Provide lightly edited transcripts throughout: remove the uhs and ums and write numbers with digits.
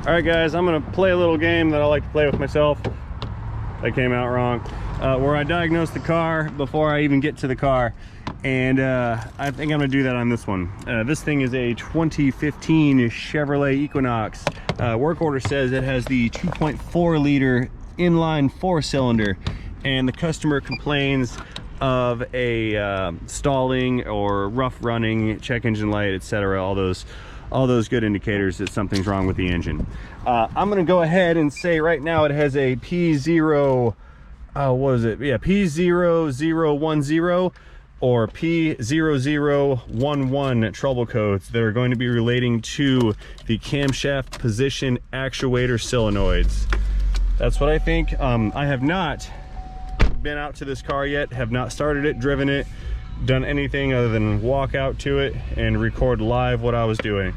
All right, guys, I'm gonna play a little game that I like to play with myself. That came out wrong. Where I diagnose the car before I even get to the car. And I think I'm gonna do that on this one. This thing is a 2015 Chevrolet Equinox. Work order says it has the 2.4 liter inline 4-cylinder, and the customer complains of a stalling or rough running, check engine light, etc. All those good indicators that something's wrong with the engine. I'm gonna go ahead and say right now it has a P0, what is it? Yeah, P0010 or P0011 trouble codes that are going to be relating to the camshaft position actuator solenoids. That's what I think. I have not been out to this car yet, have not started it, driven it, done anything other than walk out to it and record live what I was doing.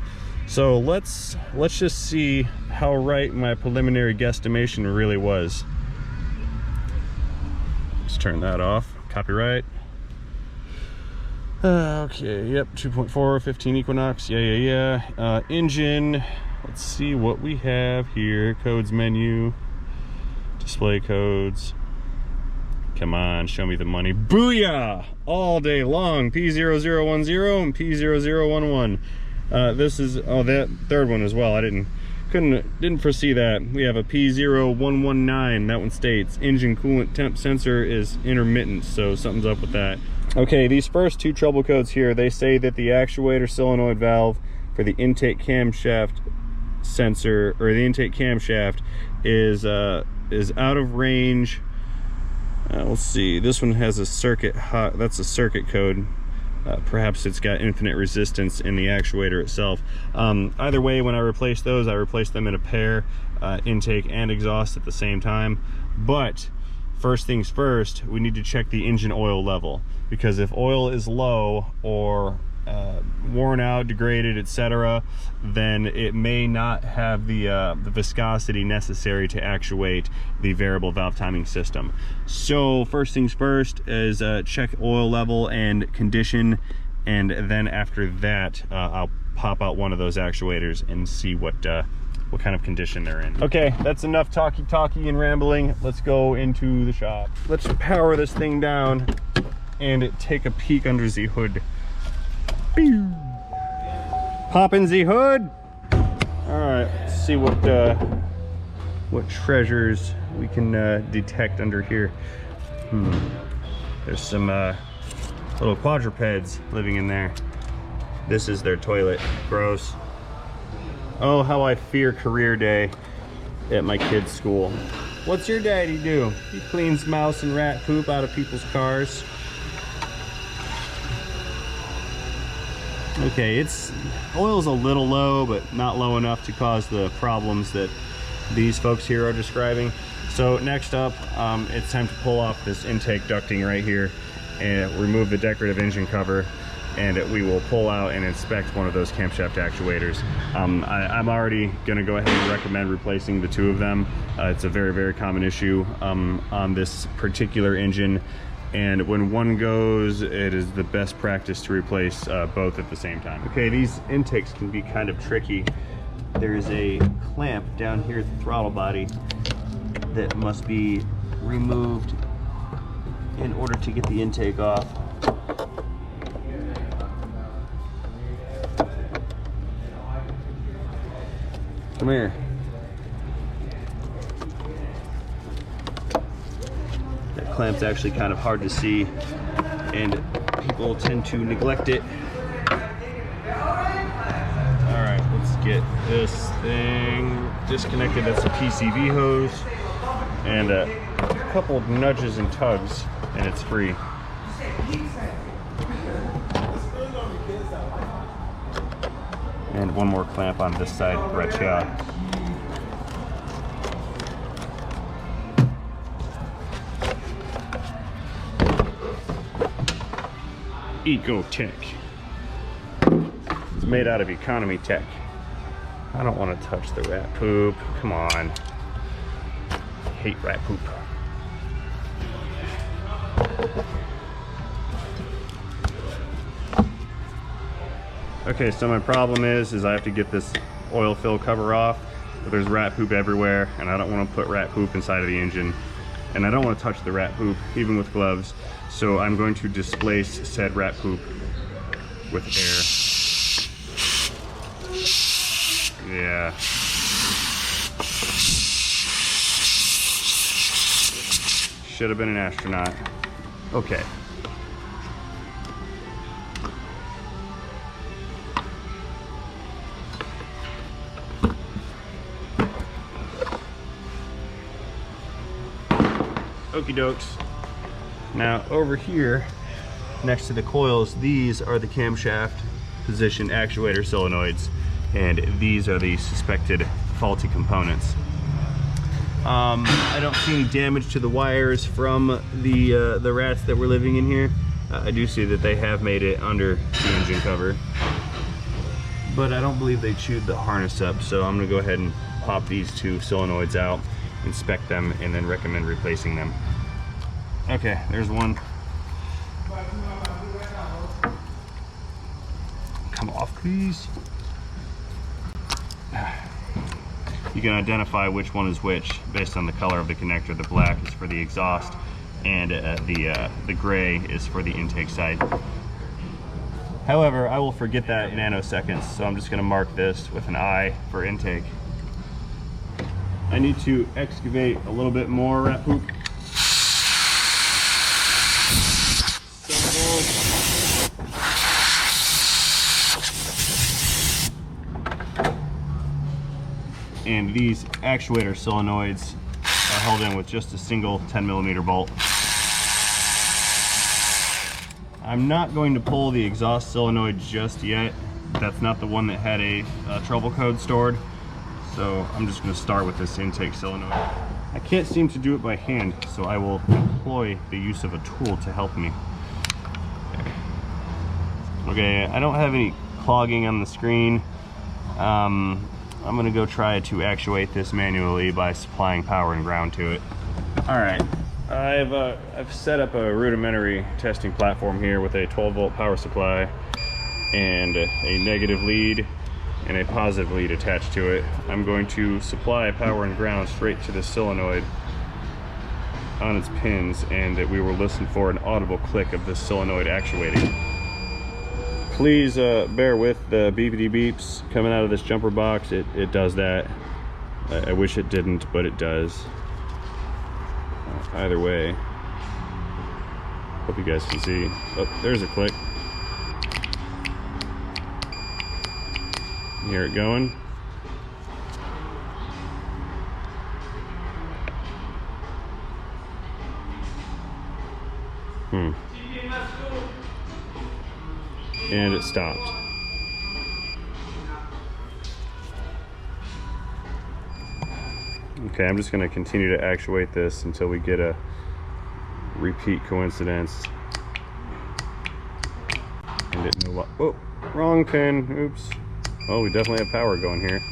So let's just see how right my preliminary guesstimation really was. Let's turn that off. Copyright. Okay, yep, 2.4, 15 Equinox, yeah. Engine, let's see what we have here. Codes menu, display codes. Come on, show me the money. Booyah! All day long. P0010 and P0011. This is, oh, that third one as well. I didn't foresee that. We have a P0119. That one states engine coolant temp sensor is intermittent, so something's up with that. Okay, these first two trouble codes here, they say that the actuator solenoid valve for the intake camshaft sensor, or the intake camshaft, is out of range. Let's see, this one has a circuit hot, that's a circuit code. Perhaps it's got infinite resistance in the actuator itself. Either way, when I replace those, I replace them in a pair, intake and exhaust at the same time. But first things first, we need to check the engine oil level, because if oil is low or worn out, degraded, etc., then it may not have the viscosity necessary to actuate the variable valve timing system. So first things first is check oil level and condition, and then after that I'll pop out one of those actuators and see what kind of condition they're in. Okay, that's enough talky and rambling. Let's go into the shop. Let's power this thing down and take a peek under the hood. Pop in the hood. All right, let's see what treasures we can detect under here. There's some little quadrupeds living in there. This is their toilet. Gross. Oh, how I fear career day at my kid's school. What's your daddy do? He cleans mouse and rat poop out of people's cars. Okay, oil's a little low, but not low enough to cause the problems that these folks here are describing. So next up, it's time to pull off this intake ducting right here and remove the decorative engine cover, and we will pull out and inspect one of those camshaft actuators. I'm already gonna go ahead and recommend replacing the two of them. It's a very, very common issue on this particular engine. And when one goes, it is the best practice to replace both at the same time. Okay, these intakes can be kind of tricky. There's a clamp down here at the throttle body that must be removed in order to get the intake off. Come here. That clamp's actually kind of hard to see, and people tend to neglect it. All right, let's get this thing disconnected. That's a PCV hose, and a couple of nudges and tugs, and it's free. And one more clamp on this side right here. Eco Tech. It's made out of economy tech. I don't want to touch the rat poop. Come on. I hate rat poop. Okay, so my problem is I have to get this oil fill cover off. but there's rat poop everywhere, and I don't want to put rat poop inside of the engine, and I don't want to touch the rat poop even with gloves, so I'm going to displace said rat poop with air. Yeah. Should have been an astronaut. Okay. Okie dokes. Now over here, next to the coils, these are the camshaft position actuator solenoids, and these are the suspected faulty components. I don't see any damage to the wires from the rats that were living in here. I do see that they have made it under the engine cover, but I don't believe they chewed the harness up, so I'm gonna go ahead and pop these two solenoids out, inspect them, and then recommend replacing them. Okay, there's one. Come off, please. You can identify which one is which based on the color of the connector. The black is for the exhaust, and the gray is for the intake side. However, I will forget that in nanoseconds, so I'm just going to mark this with an I for intake. I need to excavate a little bit more rat poop. And these actuator solenoids are held in with just a single 10mm bolt. I'm not going to pull the exhaust solenoid just yet. That's not the one that had a trouble code stored. So I'm just going to start with this intake solenoid. I can't seem to do it by hand, so I will employ the use of a tool to help me. Okay, I don't have any clogging on the screen. I'm gonna go try to actuate this manually by supplying power and ground to it. All right, I've set up a rudimentary testing platform here with a 12-volt power supply and a negative lead and a positive lead attached to it. I'm going to supply power and ground straight to the solenoid on its pins, and that we will listen for an audible click of the solenoid actuating. Please bear with the beepity beeps coming out of this jumper box. It does that. I wish it didn't, but it does. Either way, hope you guys can see. Oh, there's a click. Hear it going. And it stopped. Okay, I'm just going to continue to actuate this until we get a repeat coincidence. And it no, oh, wrong pin. Oops. Oh, we definitely have power going here.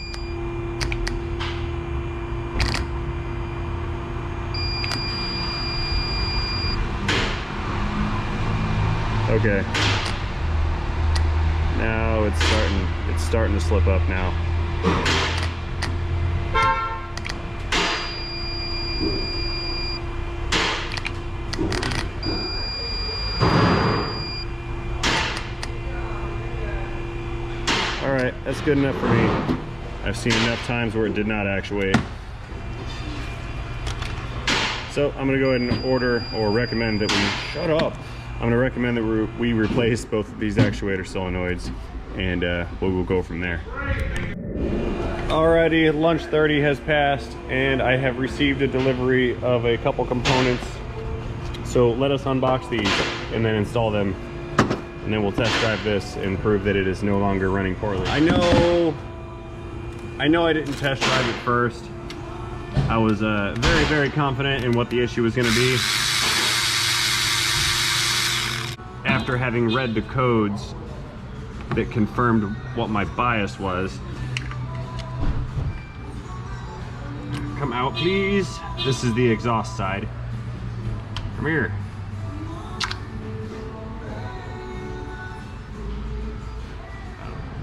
Okay. Now it's starting to slip up now. All right, that's good enough for me. I've seen enough times where it did not actuate. So I'm gonna go ahead and order or recommend that we, shut up. I'm gonna recommend that we replace both of these actuator solenoids, and we will go from there. Alrighty, lunch 30 has passed, and I have received a delivery of a couple components. So let us unbox these and then install them, and then we'll test drive this and prove that it is no longer running poorly. I know I didn't test drive it first. I was very, very confident in what the issue was gonna be. After having read the codes that confirmed what my bias was. Come out, please. This is the exhaust side. Come here.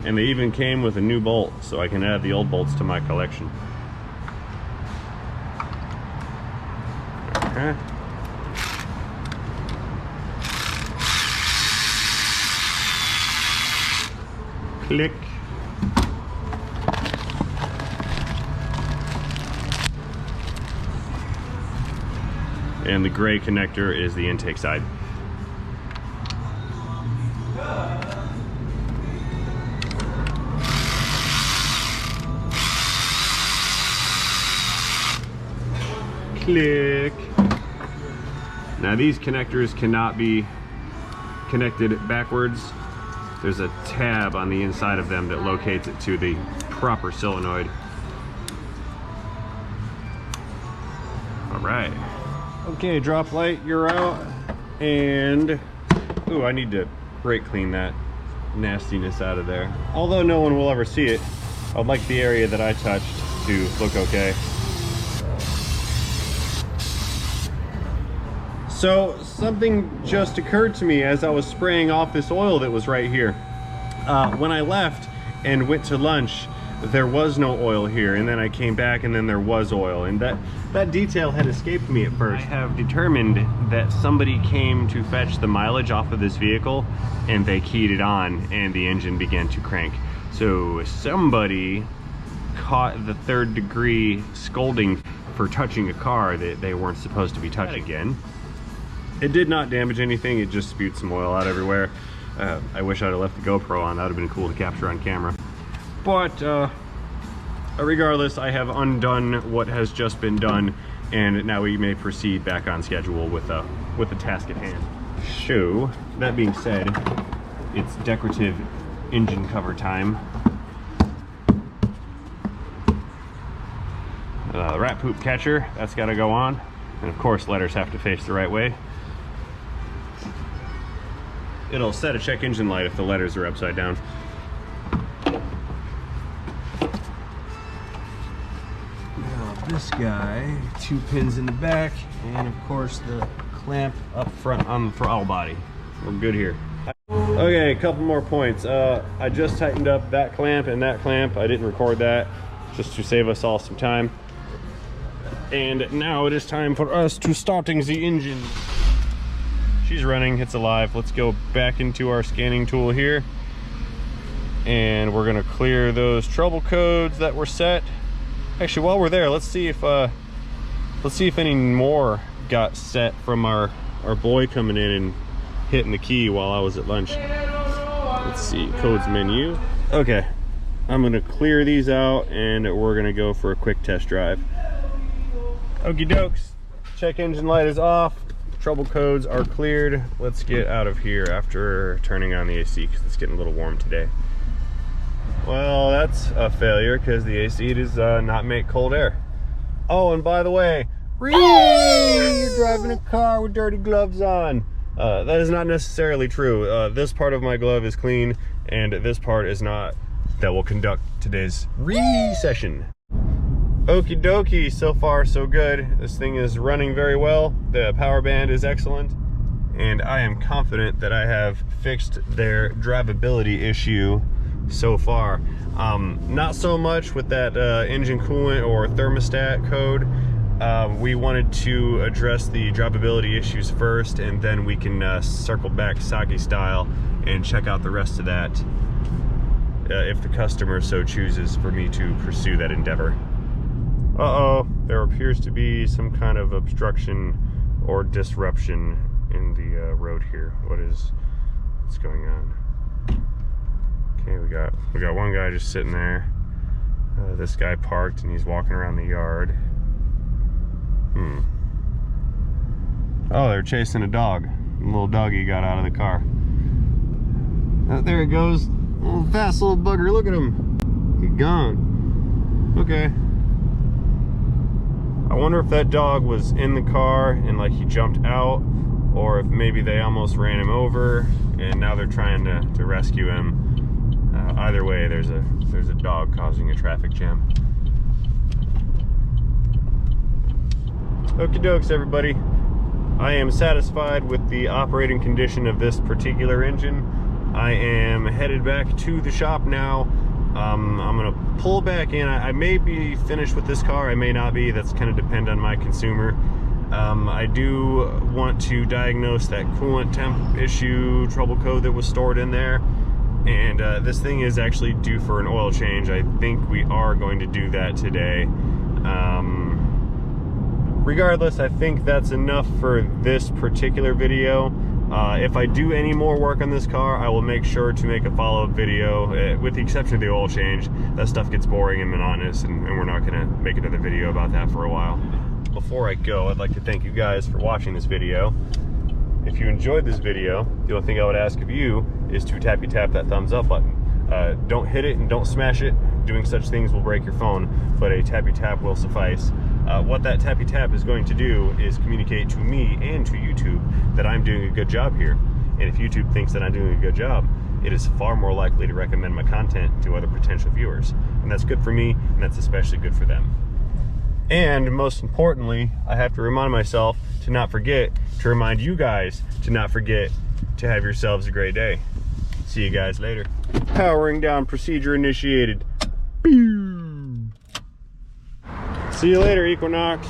And they even came with a new bolt, so I can add the old bolts to my collection. Huh? Click. And the gray connector is the intake side. Click. Now these connectors cannot be connected backwards. There's a tab on the inside of them that locates it to the proper solenoid. All right. Okay, drop light, you're out. And, ooh, I need to brake clean that nastiness out of there. Although no one will ever see it, I'd like the area that I touched to look okay. So something just occurred to me as I was spraying off this oil that was right here. When I left and went to lunch, there was no oil here, and then I came back and then there was oil, and that detail had escaped me at first. I have determined that somebody came to fetch the mileage off of this vehicle and they keyed it on and the engine began to crank. So somebody caught the third-degree scolding for touching a car that they weren't supposed to be touching again. It did not damage anything, it just spewed some oil out everywhere. I wish I'd have left the GoPro on, that would have been cool to capture on camera. But regardless, I have undone what has just been done, and now we may proceed back on schedule with the task at hand. So, that being said, it's decorative engine cover time. Rat poop catcher, that's got to go on, and of course letters have to face the right way. It'll set a check engine light if the letters are upside down. Now this guy, 2 pins in the back, and of course the clamp up front on the throttle body. We're good here. Okay, a couple more points. I just tightened up that clamp and that clamp. I didn't record that just to save us all some time. And now it is time for us to starting the engine. She's running, it's alive. Let's go back into our scanning tool here. And we're gonna clear those trouble codes that were set. Actually, while we're there, let's see if any more got set from our boy coming in and hitting the key while I was at lunch. Let's see, codes menu. Okay, I'm gonna clear these out and we're gonna go for a quick test drive. Okie dokes, check engine light is off. Trouble codes are cleared. Let's get out of here after turning on the AC because it's getting a little warm today. Well, that's a failure because the AC does not make cold air. Oh, and by the way, you're driving a car with dirty gloves on. That is not necessarily true. This part of my glove is clean and this part is not. That will conduct today's session. Okie dokie, so far so good. This thing is running very well. The power band is excellent. And I am confident that I have fixed their drivability issue so far. Not so much with that engine coolant or thermostat code. We wanted to address the drivability issues first, and then we can circle back Saki style and check out the rest of that if the customer so chooses for me to pursue that endeavor. Uh-oh, there appears to be some kind of obstruction or disruption in the road here. What's going on? Okay, we got one guy just sitting there. This guy parked and he's walking around the yard. Oh, they're chasing a dog. A little doggy got out of the car. There it goes. Little fast little bugger. Look at him. He's gone. Okay. I wonder if that dog was in the car and like he jumped out, or if maybe they almost ran him over and now they're trying to rescue him. Either way, there's a dog causing a traffic jam. Okie dokes, everybody. I am satisfied with the operating condition of this particular engine. I am headed back to the shop now. I'm gonna pull back in. I may be finished with this car, I may not be. That's kind of depend on my consumer. I do want to diagnose that coolant temp issue trouble code that was stored in there, and this thing is actually due for an oil change. I think we are going to do that today. Regardless, I think that's enough for this particular video. If I do any more work on this car, I will make sure to make a follow-up video, with the exception of the oil change. That stuff gets boring and monotonous, and we're not gonna make another video about that for a while. Before I go, I'd like to thank you guys for watching this video. If you enjoyed this video, the only thing I would ask of you is to tap that thumbs up button. Don't hit it and don't smash it. Doing such things will break your phone, but a tappy tap will suffice. What that tappy tap is going to do is communicate to me and to YouTube that I'm doing a good job here. And if YouTube thinks that I'm doing a good job, it is far more likely to recommend my content to other potential viewers. And that's good for me, and that's especially good for them. And most importantly, I have to remind myself to not forget to remind you guys to not forget to have yourselves a great day. See you guys later. Powering down, procedure initiated. Pew! See you later, Equinox.